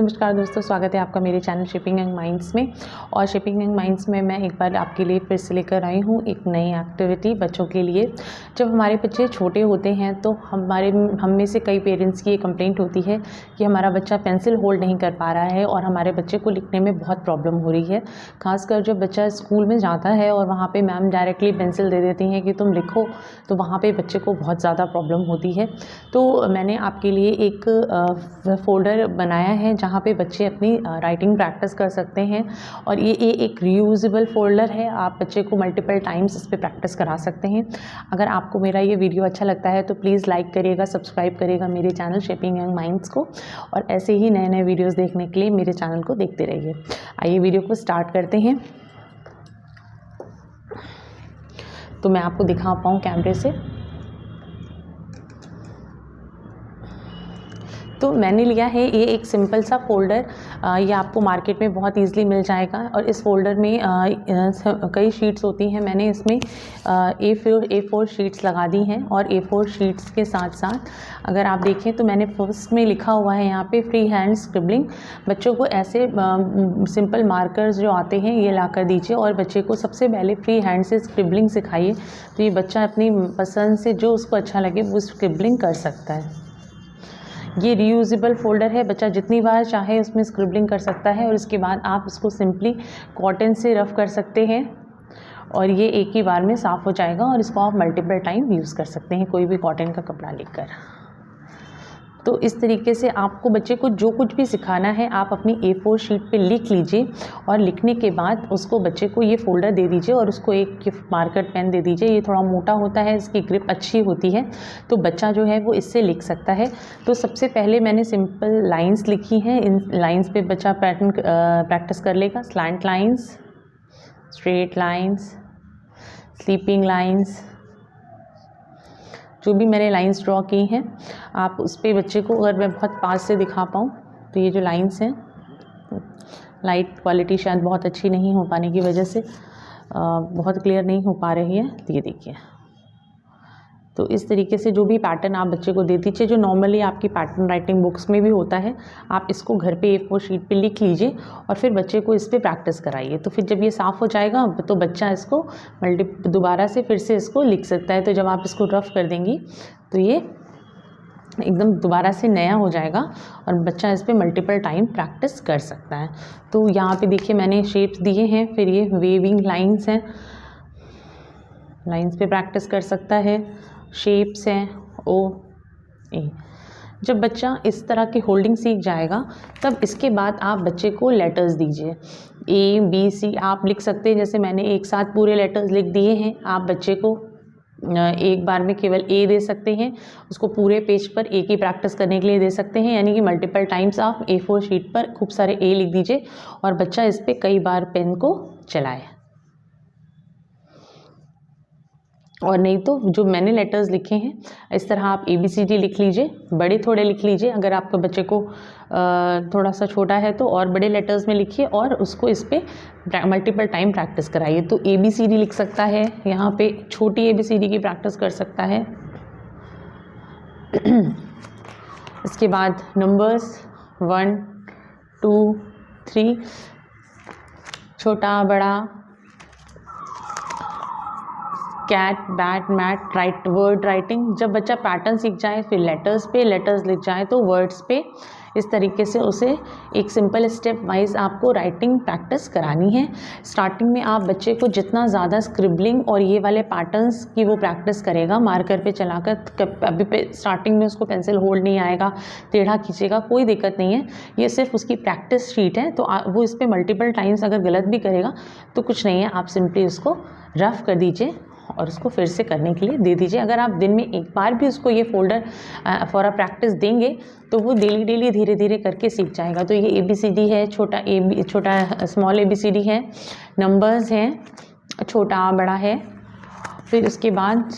नमस्कार दोस्तों, स्वागत है आपका मेरे चैनल शेपिंग यंग माइंड्स में। और शेपिंग यंग माइंड्स में मैं एक बार आपके लिए फिर से लेकर आई हूँ एक नई एक्टिविटी बच्चों के लिए। जब हमारे बच्चे छोटे होते हैं तो हम में से कई पेरेंट्स की ये कंप्लेंट होती है कि हमारा बच्चा पेंसिल होल्ड नहीं कर पा रहा है और हमारे बच्चे को लिखने में बहुत प्रॉब्लम हो रही है। खासकर जब बच्चा स्कूल में जाता है और वहाँ पर मैम डायरेक्टली पेंसिल दे देती हैं कि तुम लिखो, तो वहाँ पर बच्चे को बहुत ज़्यादा प्रॉब्लम होती है। तो मैंने आपके लिए एक फ़ोल्डर बनाया है जहाँ पे बच्चे अपनी राइटिंग प्रैक्टिस कर सकते हैं। और ये एक रीयूजेबल फ़ोल्डर है, आप बच्चे को मल्टीपल टाइम्स इस पे प्रैक्टिस करा सकते हैं। अगर आपको मेरा ये वीडियो अच्छा लगता है तो प्लीज़ लाइक करिएगा, सब्सक्राइब करिएगा मेरे चैनल शेपिंग यंग माइंड्स को, और ऐसे ही नए नए वीडियोज़ देखने के लिए मेरे चैनल को देखते रहिए। आइए वीडियो को स्टार्ट करते हैं। तो मैं आपको दिखा पाऊँ कैमरे से। तो मैंने लिया है ये एक सिंपल सा फ़ोल्डर, ये आपको मार्केट में बहुत ईज़िली मिल जाएगा। और इस फ़ोल्डर में कई शीट्स होती हैं। मैंने इसमें A4 शीट्स लगा दी हैं। और A4 शीट्स के साथ साथ अगर आप देखें तो मैंने फर्स्ट में लिखा हुआ है यहाँ पे फ्री हैंड स्क्रिबलिंग। बच्चों को ऐसे सिंपल मार्कर्स जो आते हैं ये ला कर दीजिए और बच्चे को सबसे पहले फ्री हैंड से स्क्रिबलिंग सिखाइए। तो ये बच्चा अपनी पसंद से जो उसको अच्छा लगे वो स्क्रिबलिंग कर सकता है। ये रीयूजेबल फ़ोल्डर है, बच्चा जितनी बार चाहे उसमें स्क्रिबलिंग कर सकता है। और इसके बाद आप इसको सिंपली कॉटन से रफ़ कर सकते हैं और ये एक ही बार में साफ़ हो जाएगा। और इसको आप मल्टीपल टाइम यूज़ कर सकते हैं कोई भी कॉटन का कपड़ा लेकर। तो इस तरीके से आपको बच्चे को जो कुछ भी सिखाना है आप अपनी A4 शीट पे लिख लीजिए। और लिखने के बाद उसको बच्चे को ये फ़ोल्डर दे दीजिए और उसको एक मार्कर पेन दे दीजिए। ये थोड़ा मोटा होता है, इसकी ग्रिप अच्छी होती है, तो बच्चा जो है वो इससे लिख सकता है। तो सबसे पहले मैंने सिंपल लाइन्स लिखी हैं। इन लाइन्स पे बच्चा पैटर्न प्रैक्टिस कर लेगा। Slant lines, straight lines, sleeping lines, जो भी मैंने लाइंस ड्रॉ की हैं आप उस पर बच्चे को, अगर मैं बहुत पास से दिखा पाऊँ तो ये जो लाइंस हैं, लाइट क्वालिटी शायद बहुत अच्छी नहीं हो पाने की वजह से बहुत क्लियर नहीं हो पा रही है। तो ये देखिए, तो इस तरीके से जो भी पैटर्न आप बच्चे को दे दीजिए, जो नॉर्मली आपकी पैटर्न राइटिंग बुक्स में भी होता है, आप इसको घर पे A4 शीट पे लिख लीजिए और फिर बच्चे को इस पे प्रैक्टिस कराइए। तो फिर जब ये साफ़ हो जाएगा तो बच्चा इसको दोबारा से फिर से इसको लिख सकता है। तो जब आप इसको रफ़ कर देंगी तो ये एकदम दोबारा से नया हो जाएगा और बच्चा इस पर मल्टीपल टाइम प्रैक्टिस कर सकता है। तो यहाँ पे देखिए मैंने शेप्स दिए हैं, फिर ये वेविंग लाइन्स हैं, लाइन्स पे प्रैक्टिस कर सकता है। शेप्स हैं OA। जब बच्चा इस तरह की होल्डिंग सीख जाएगा तब इसके बाद आप बच्चे को लेटर्स दीजिए। ABC आप लिख सकते हैं, जैसे मैंने एक साथ पूरे लेटर्स लिख दिए हैं। आप बच्चे को एक बार में केवल A दे सकते हैं, उसको पूरे पेज पर A की प्रैक्टिस करने के लिए दे सकते हैं। यानी कि मल्टीपल टाइम्स आप A4 शीट पर खूब सारे A लिख दीजिए और बच्चा इस पर कई बार पेन को चलाए। और नहीं तो जो मैंने लेटर्स लिखे हैं इस तरह आप ABCD लिख लीजिए, बड़े थोड़े लिख लीजिए। अगर आपके बच्चे को थोड़ा सा छोटा है तो और बड़े लेटर्स में लिखिए और उसको इस पर मल्टीपल टाइम प्रैक्टिस कराइए। तो ABCD लिख सकता है, यहाँ पे छोटी ABCD की प्रैक्टिस कर सकता है। इसके बाद नंबर्स 1 2 3, छोटा बड़ा, cat bat mat, right word writing. जब बच्चा पैटर्न सीख जाए फिर लेटर्स लिख जाए तो वर्ड्स पे इस तरीके से उसे एक सिंपल स्टेप वाइज आपको राइटिंग प्रैक्टिस करानी है। स्टार्टिंग में आप बच्चे को जितना ज़्यादा स्क्रिबलिंग और ये वाले पैटर्न्स की वो प्रैक्टिस करेगा मार्कर पे चलाकर, अभी पे स्टार्टिंग में उसको पेंसिल होल्ड नहीं आएगा, टेढ़ा खींचेगा, कोई दिक्कत नहीं है। ये सिर्फ उसकी प्रैक्टिस शीट है, तो वो इस पर मल्टीपल टाइम्स अगर गलत भी करेगा तो कुछ नहीं है, आप सिंपली उसको रफ़ कर दीजिए और उसको फिर से करने के लिए दे दीजिए। अगर आप दिन में एक बार भी उसको ये फ़ोल्डर फॉर अ प्रैक्टिस देंगे तो वो डेली धीरे धीरे करके सीख जाएगा। तो ये ABCD है, छोटा स्मॉल ABCD है, नंबर्स हैं, छोटा बड़ा है, फिर उसके बाद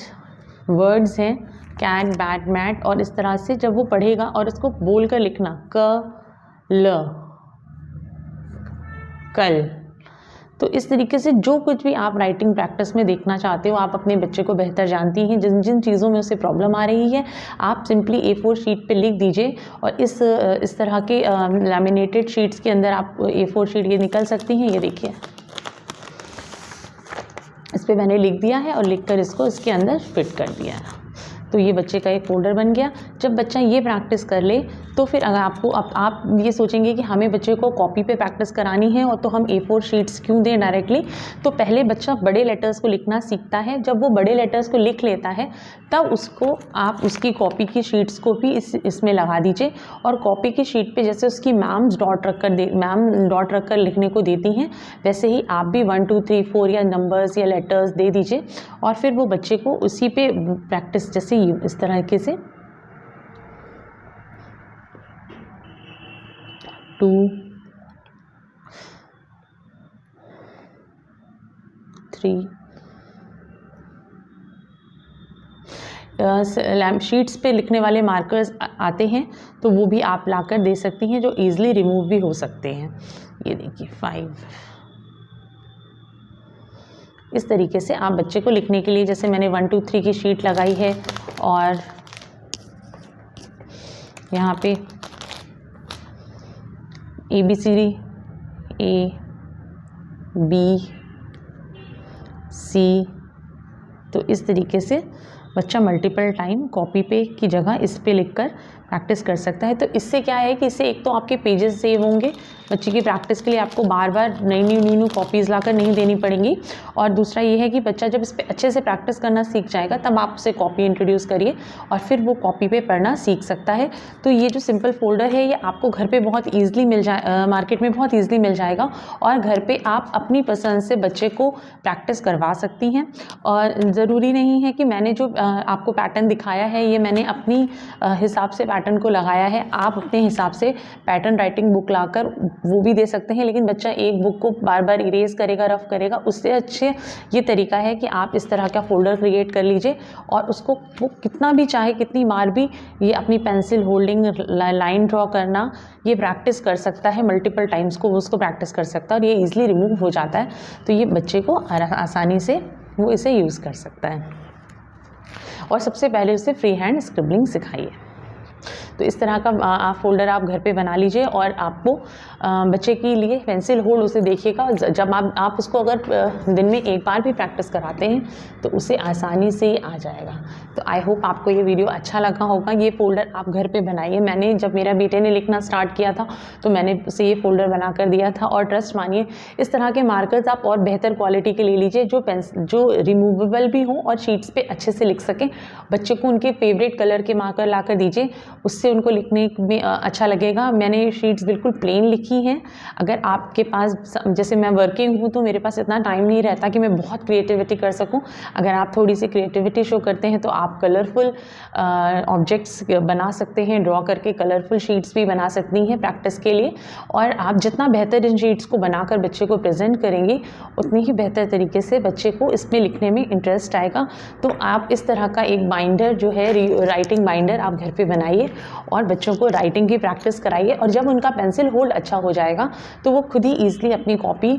वर्ड्स हैं, कैट बैट मैट। और इस तरह से जब वो पढ़ेगा और इसको बोल कर लिखना, क ल कल, तो इस तरीके से जो कुछ भी आप राइटिंग प्रैक्टिस में देखना चाहते हो, आप अपने बच्चे को बेहतर जानती हैं, जिन जिन चीज़ों में उसे प्रॉब्लम आ रही है, आप सिंपली A4 शीट पे लिख दीजिए और इस तरह के लैमिनेटेड शीट्स के अंदर आप A4 शीट ये निकल सकती हैं। ये देखिए, इस पर मैंने लिख दिया है और लिखकर इसको इसके अंदर फिट कर दिया है। तो ये बच्चे का एक फोल्डर बन गया। जब बच्चा ये प्रैक्टिस कर ले तो फिर अगर आपको आप ये सोचेंगे कि हमें बच्चे को कॉपी पे प्रैक्टिस करानी है और तो हम A4 शीट्स क्यों दें डायरेक्टली। तो पहले बच्चा बड़े लेटर्स को लिखना सीखता है। जब वो बड़े लेटर्स को लिख लेता है तब उसको आप उसकी कॉपी की शीट्स को भी इसमें लगा दीजिए और कॉपी की शीट पे जैसे उसकी मैम डॉट रखकर लिखने को देती हैं, वैसे ही आप भी 1 2 3 4 या नंबर्स या लेटर्स दे दीजिए और फिर वो बच्चे को उसी पे प्रैक्टिस जैसे इस तरीके से 2 3 शीट्स पे लिखने वाले मार्कर्स आते हैं तो वो भी आप लाकर दे सकती हैं, जो ईजिली रिमूव भी हो सकते हैं। ये देखिए 5। इस तरीके से आप बच्चे को लिखने के लिए, जैसे मैंने 1 2 3 की शीट लगाई है और यहाँ पे ABCD A B C, तो इस तरीके से बच्चा मल्टीपल टाइम कॉपी पे की जगह इस पे लिखकर प्रैक्टिस कर सकता है। तो इससे क्या है कि इससे एक तो आपके पेजेस सेव होंगे, बच्चे की प्रैक्टिस के लिए आपको बार बार नई कॉपीज़ लाकर नहीं देनी पड़ेंगी, और दूसरा ये है कि बच्चा जब इस पर अच्छे से प्रैक्टिस करना सीख जाएगा तब आप उसे कॉपी इंट्रोड्यूस करिए और फिर वो कॉपी पे पढ़ना सीख सकता है। तो ये जो सिंपल फोल्डर है ये आपको घर पे बहुत ईजिली मार्केट में बहुत ईजिली मिल जाएगा और घर पे आप अपनी पसंद से बच्चे को प्रैक्टिस करवा सकती हैं। और ज़रूरी नहीं है कि मैंने जो आपको पैटर्न दिखाया है ये मैंने अपनी हिसाब से पैटर्न को लगाया है, आप अपने हिसाब से पैटर्न राइटिंग बुक लाकर वो भी दे सकते हैं। लेकिन बच्चा एक बुक को बार बार इरेज करेगा, रफ करेगा, उससे अच्छे ये तरीका है कि आप इस तरह का फोल्डर क्रिएट कर लीजिए और उसको वो कितना भी चाहे कितनी बार भी ये अपनी पेंसिल होल्डिंग, लाइन ड्रॉ करना ये प्रैक्टिस कर सकता है, मल्टीपल टाइम्स को वो उसको प्रैक्टिस कर सकता है और ये ईजिली रिमूव हो जाता है। तो ये बच्चे को आसानी से वो इसे यूज़ कर सकता है। और सबसे पहले उसे फ्री हैंड स्क्रिबलिंग सिखाइए। तो इस तरह का फोल्डर आप घर पे बना लीजिए और आपको बच्चे के लिए पेंसिल होल्ड उसे देखिएगा। जब आप उसको अगर दिन में एक बार भी प्रैक्टिस कराते हैं तो उसे आसानी से ही आ जाएगा। तो आई होप आपको ये वीडियो अच्छा लगा होगा। ये फोल्डर आप घर पे बनाइए। मैंने जब मेरा बेटे ने लिखना स्टार्ट किया था तो मैंने उसे ये फोल्डर बना कर दिया था और ट्रस्ट मानिए इस तरह के मार्कर्स आप और बेहतर क्वालिटी के ले लीजिए जो रिमूवेबल भी हों और शीट्स पे अच्छे से लिख सकें। बच्चे को उनके फेवरेट कलर के मार्कर ला कर दीजिए, उससे उनको लिखने में अच्छा लगेगा। मैंने शीट्स बिल्कुल प्लेन लिखी हैं। अगर आपके पास, जैसे मैं वर्किंग हूँ तो मेरे पास इतना टाइम नहीं रहता कि मैं बहुत क्रिएटिविटी कर सकूँ। अगर आप थोड़ी सी क्रिएटिविटी शो करते हैं तो आप कलरफुल ऑब्जेक्ट्स बना सकते हैं, ड्रॉ करके कलरफुल शीट्स भी बना सकती हैं प्रैक्टिस के लिए। और आप जितना बेहतर इन शीट्स को बनाकर बच्चे को प्रेजेंट करेंगे उतनी ही बेहतर तरीके से बच्चे को इसमें लिखने में इंटरेस्ट आएगा। तो आप इस तरह का एक बाइंडर जो है, राइटिंग बाइंडर, आप घर पे बनाइए और बच्चों को राइटिंग की प्रैक्टिस कराइए। और जब उनका पेंसिल होल्ड अच्छा हो जाएगा तो वो खुद ही ईजिली अपनी कॉपी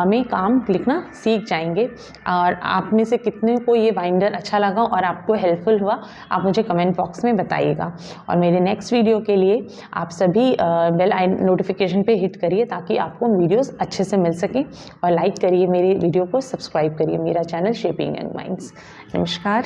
में काम लिखना सीख जाएंगे। और आप में से कितने को ये बाइंडर अच्छा लगा और आपको हेल्पफुल हुआ, आप मुझे कमेंट बॉक्स में बताइएगा। और मेरे नेक्स्ट वीडियो के लिए आप सभी बेल नोटिफिकेशन पे हिट करिए ताकि आपको वीडियोस अच्छे से मिल सकें। और लाइक करिए मेरे वीडियो को, सब्सक्राइब करिए मेरा चैनल शेपिंग यंग माइंड्स। नमस्कार।